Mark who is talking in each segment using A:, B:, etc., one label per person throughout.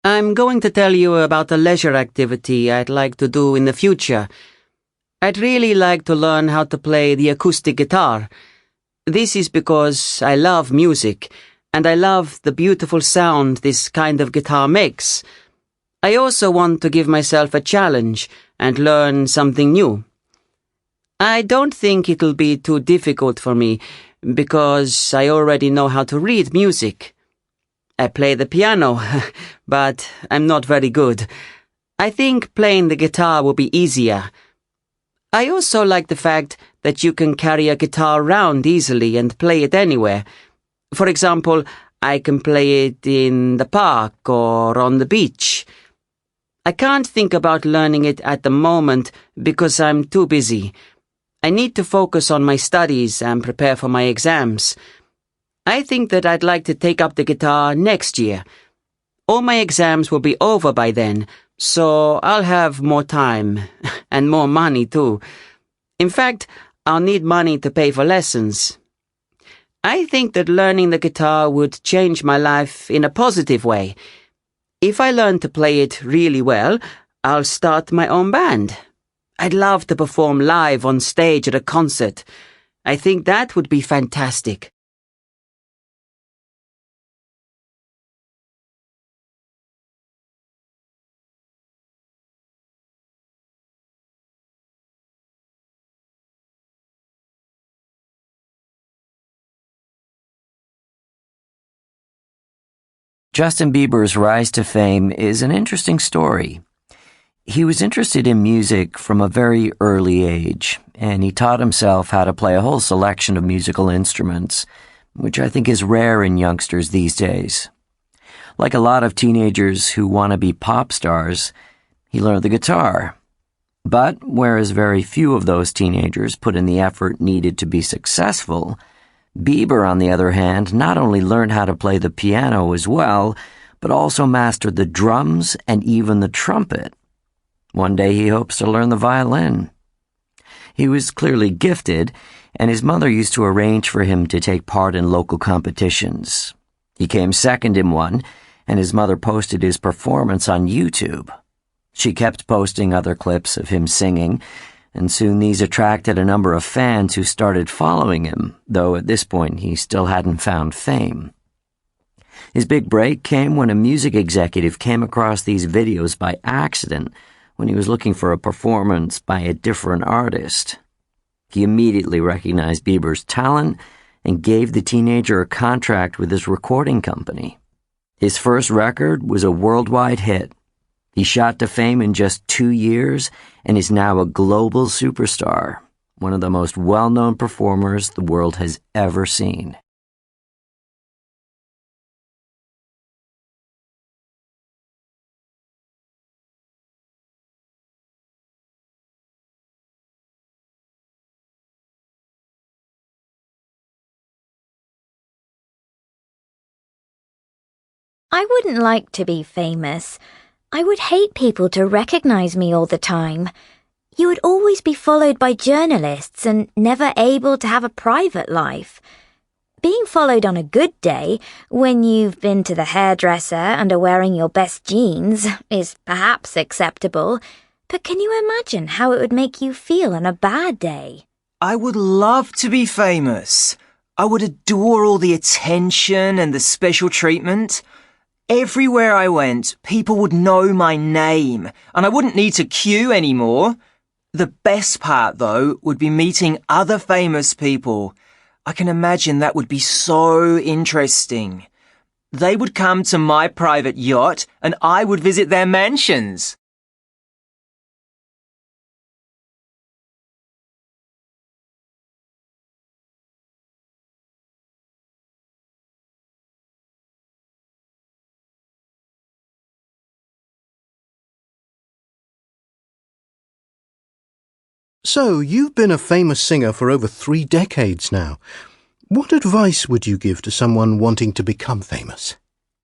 A: I'm going to tell you about a leisure activity I'd like to do in the future. I'd really like to learn how to play the acoustic guitar. This is because I love music, and I love the beautiful sound this kind of guitar makes. I also want to give myself a challenge and learn something new. I don't think it'll be too difficult for me, because I already know how to read music. I play the piano, but I'm not very good. I think playing the guitar will be easier. I also like the fact that you can carry a guitar around easily and play it anywhere. For example, I can play it in the park or on the beach. I can't think about learning it at the moment because I'm too busy. I need to focus on my studies and prepare for my exams. I think that I'd like to take up the guitar next year. All my exams will be over by then, so I'll have more time, and more money too. In fact, I'll need money to pay for lessons. I think that learning the guitar would change my life in a positive way. If I learn to play it really well, I'll start my own band. I'd love to perform live on stage at a concert. I think that would be fantastic.
B: Justin Bieber's rise to fame is an interesting story. He was interested in music from a very early age, and he taught himself how to play a whole selection of musical instruments, which I think is rare in youngsters these days. Like a lot of teenagers who want to be pop stars, he learned the guitar. But whereas very few of those teenagers put in the effort needed to be successful, Bieber, on the other hand, not only learned how to play the piano as well, but also mastered the drums and even the trumpet. One day he hopes to learn the violin. He was clearly gifted, and his mother used to arrange for him to take part in local competitions. He came second in one, and his mother posted his performance on YouTube. She kept posting other clips of him singing, and soon these attracted a number of fans who started following him, though at this point he still hadn't found fame. His big break came when a music executive came across these videos by accident when he was looking for a performance by a different artist. He immediately recognized Bieber's talent and gave the teenager a contract with his recording company. His first record was a worldwide hit. He shot to fame in just 2 years and is now a global superstar, one of the most well-known performers the world has ever seen.
C: I wouldn't like to be famous. I would hate people to recognize me all the time. You would always be followed by journalists and never able to have a private life. Being followed on a good day, when you've been to the hairdresser and are wearing your best jeans, is perhaps acceptable. But can you imagine how it would make you feel on a bad day?
D: I would love to be famous. I would adore all the attention and the special treatment. Everywhere I went, people would know my name, and I wouldn't need to queue anymore. The best part, though, would be meeting other famous people. I can imagine that would be so interesting. They would come to my private yacht, and I would visit their mansions.
E: So, you've been a famous singer for over 3 decades now. What advice would you give to someone wanting to become famous?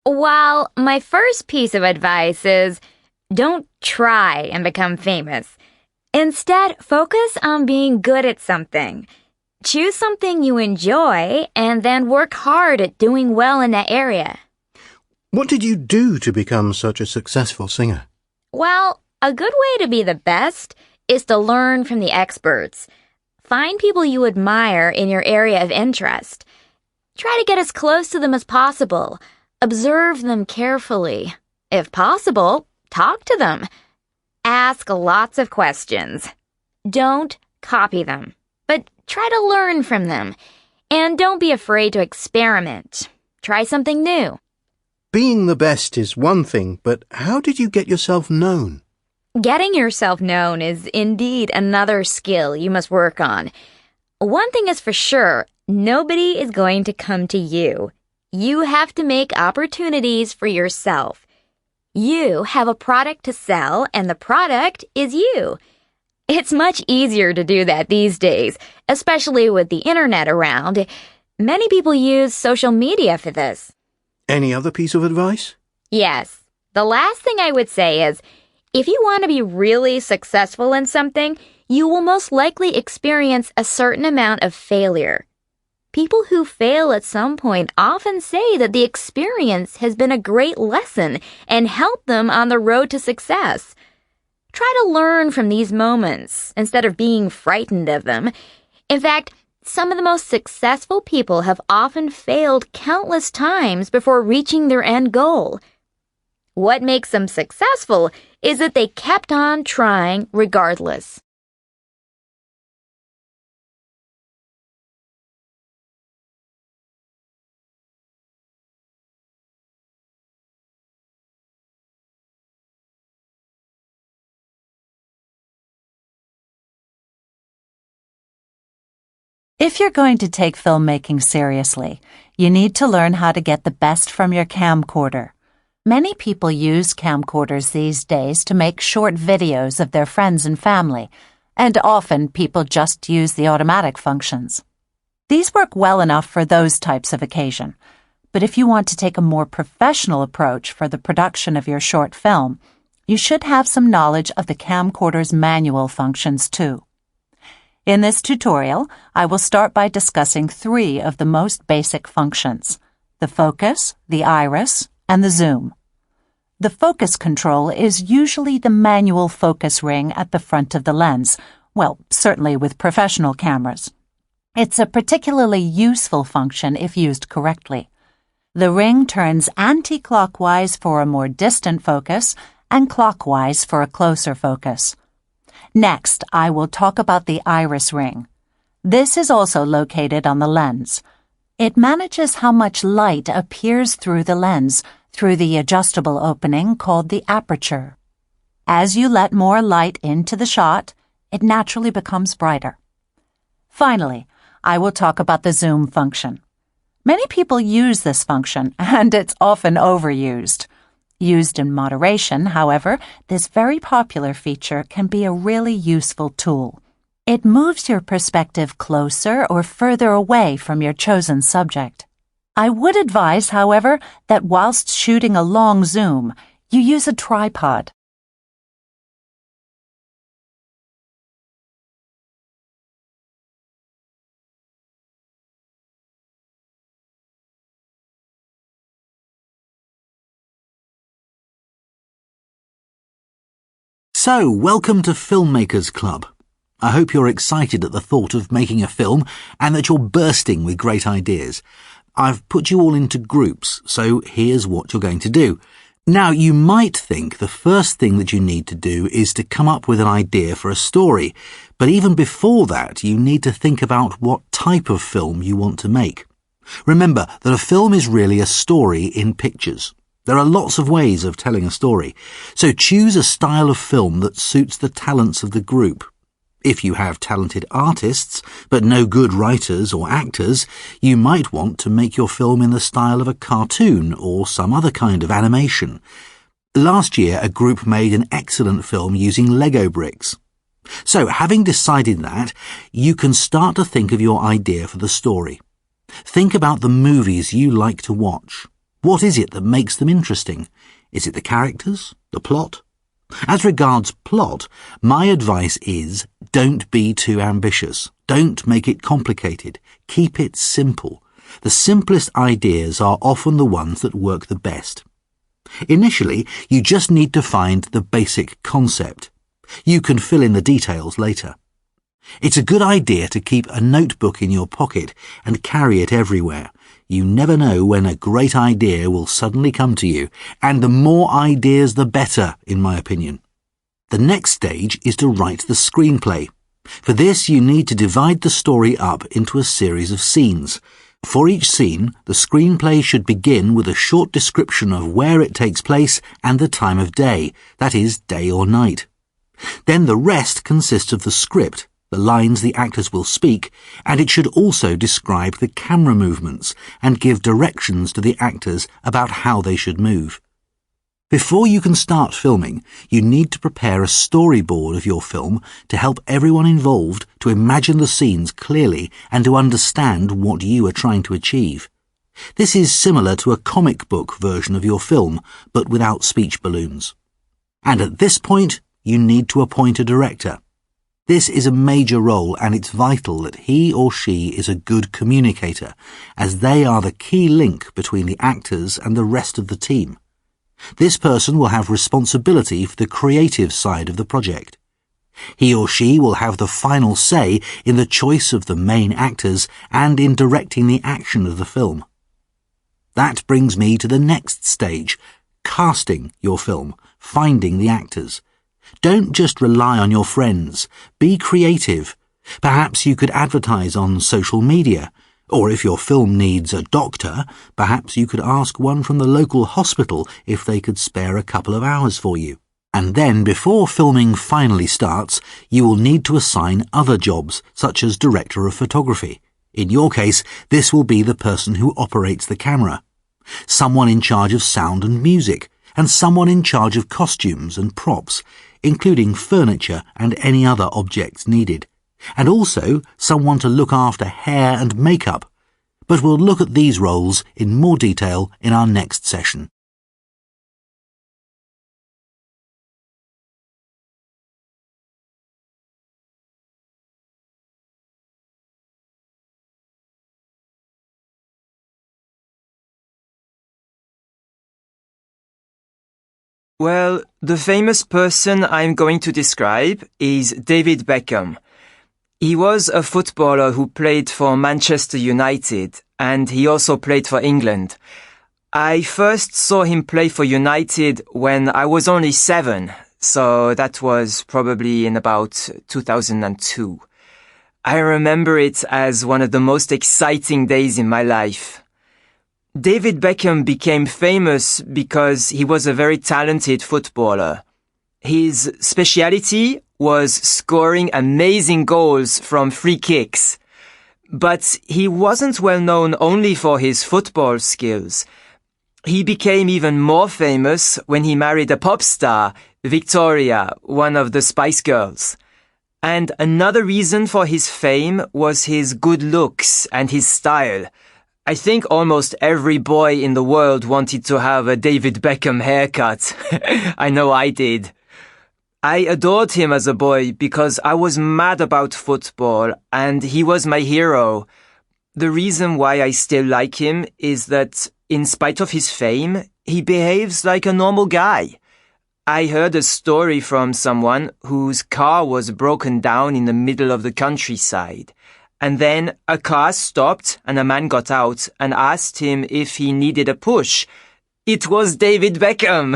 C: Well, my first piece of advice is don't try and become famous. Instead, focus on being good at something. Choose something you enjoy and then work hard at doing well in that area.
E: What did you do to become such a successful singer?
C: Well, a good way to be the best is to learn from the experts. Find people you admire in your area of interest. Try to get as close to them as possible. Observe them carefully. If possible, talk to them. Ask lots of questions. Don't copy them, but try to learn from them. And don't be afraid to experiment. Try something new.
E: Being the best is one thing, but how did you get yourself known?
C: Getting yourself known is indeed another skill you must work on. One thing is for sure, nobody is going to come to you. You have to make opportunities for yourself. You have a product to sell, and the product is you. It's much easier to do that these days, especially with the internet around. Many people use social media for this.
E: Any other piece of advice?
C: Yes. The last thing I would say is, if you want to be really successful in something, you will most likely experience a certain amount of failure. People who fail at some point often say that the experience has been a great lesson and helped them on the road to success. Try to learn from these moments instead of being frightened of them. In fact, some of the most successful people have often failed countless times before reaching their end goal. What makes them successful is that they kept on trying regardless.
F: If you're going to take filmmaking seriously, you need to learn how to get the best from your camcorder. Many people use camcorders these days to make short videos of their friends and family, and often people just use the automatic functions. These work well enough for those types of occasion, but if you want to take a more professional approach for the production of your short film, you should have some knowledge of the camcorder's manual functions too. In this tutorial, I will start by discussing 3 of the most basic functions: the focus, the iris, and the zoom. The focus control is usually the manual focus ring at the front of the lens, well, certainly with professional cameras. It's a particularly useful function if used correctly. The ring turns anti-clockwise for a more distant focus and clockwise for a closer focus. Next, I will talk about the iris ring. This is also located on the lens. It manages how much light appears through the lens through the adjustable opening called the aperture. As you let more light into the shot, it naturally becomes brighter. Finally, I will talk about the zoom function. Many people use this function, and it's often overused. Used in moderation, however, this very popular feature can be a really useful tool. It moves your perspective closer or further away from your chosen subject. I would advise, however, that whilst shooting a long zoom, you use a tripod.
G: So, welcome to Filmmakers Club. I hope you're excited at the thought of making a film and that you're bursting with great ideas. I've put you all into groups, so here's what you're going to do. Now, you might think the first thing that you need to do is to come up with an idea for a story, but even before that, you need to think about what type of film you want to make. Remember that a film is really a story in pictures. There are lots of ways of telling a story, so choose a style of film that suits the talents of the group. If you have talented artists, but no good writers or actors, you might want to make your film in the style of a cartoon or some other kind of animation. Last year, a group made an excellent film using Lego bricks. So, having decided that, you can start to think of your idea for the story. Think about the movies you like to watch. What is it that makes them interesting? Is it the characters? The plot? As regards plot, my advice is don't be too ambitious. Don't make it complicated. Keep it simple. The simplest ideas are often the ones that work the best. Initially, you just need to find the basic concept. You can fill in the details later. It's a good idea to keep a notebook in your pocket and carry it everywhere. You never know when a great idea will suddenly come to you, and the more ideas the better, in my opinion. The next stage is to write the screenplay. For this, you need to divide the story up into a series of scenes. For each scene, the screenplay should begin with a short description of where it takes place and the time of day, that is, day or night. Then the rest consists of the script, the lines the actors will speak, and it should also describe the camera movements and give directions to the actors about how they should move. Before you can start filming, you need to prepare a storyboard of your film to help everyone involved to imagine the scenes clearly and to understand what you are trying to achieve. This is similar to a comic book version of your film, but without speech balloons. And at this point, you need to appoint a director. This is a major role, and it's vital that he or she is a good communicator, as they are the key link between the actors and the rest of the team. This person will have responsibility for the creative side of the project. He or she will have the final say in the choice of the main actors and in directing the action of the film. That brings me to the next stage, casting your film, finding the actors. Don't just rely on your friends. Be creative. Perhaps you could advertise on social media. Or if your film needs a doctor, perhaps you could ask one from the local hospital if they could spare a couple of hours for you. And then, before filming finally starts, you will need to assign other jobs, such as director of photography. In your case, this will be the person who operates the camera, someone in charge of sound and music, and someone in charge of costumes and props, including furniture and any other objects needed, and also someone to look after hair and makeup. But we'll look at these roles in more detail in our next session.
D: Well, the famous person I'm going to describe is David Beckham. He was a footballer who played for Manchester United, and he also played for England. I first saw him play for United when I was only 7, so that was probably in about 2002. I remember it as one of the most exciting days in my life. David Beckham became famous because he was a very talented footballer. His speciality was scoring amazing goals from free kicks. But he wasn't well known only for his football skills. He became even more famous when he married a pop star, Victoria, one of the Spice Girls. And another reason for his fame was his good looks and his style. I think almost every boy in the world wanted to have a David Beckham haircut. I know I did. I adored him as a boy because I was mad about football and he was my hero. The reason why I still like him is that, in spite of his fame, he behaves like a normal guy. I heard a story from someone whose car was broken down in the middle of the countryside. And then a car stopped and a man got out and asked him if he needed a push. It was David Beckham.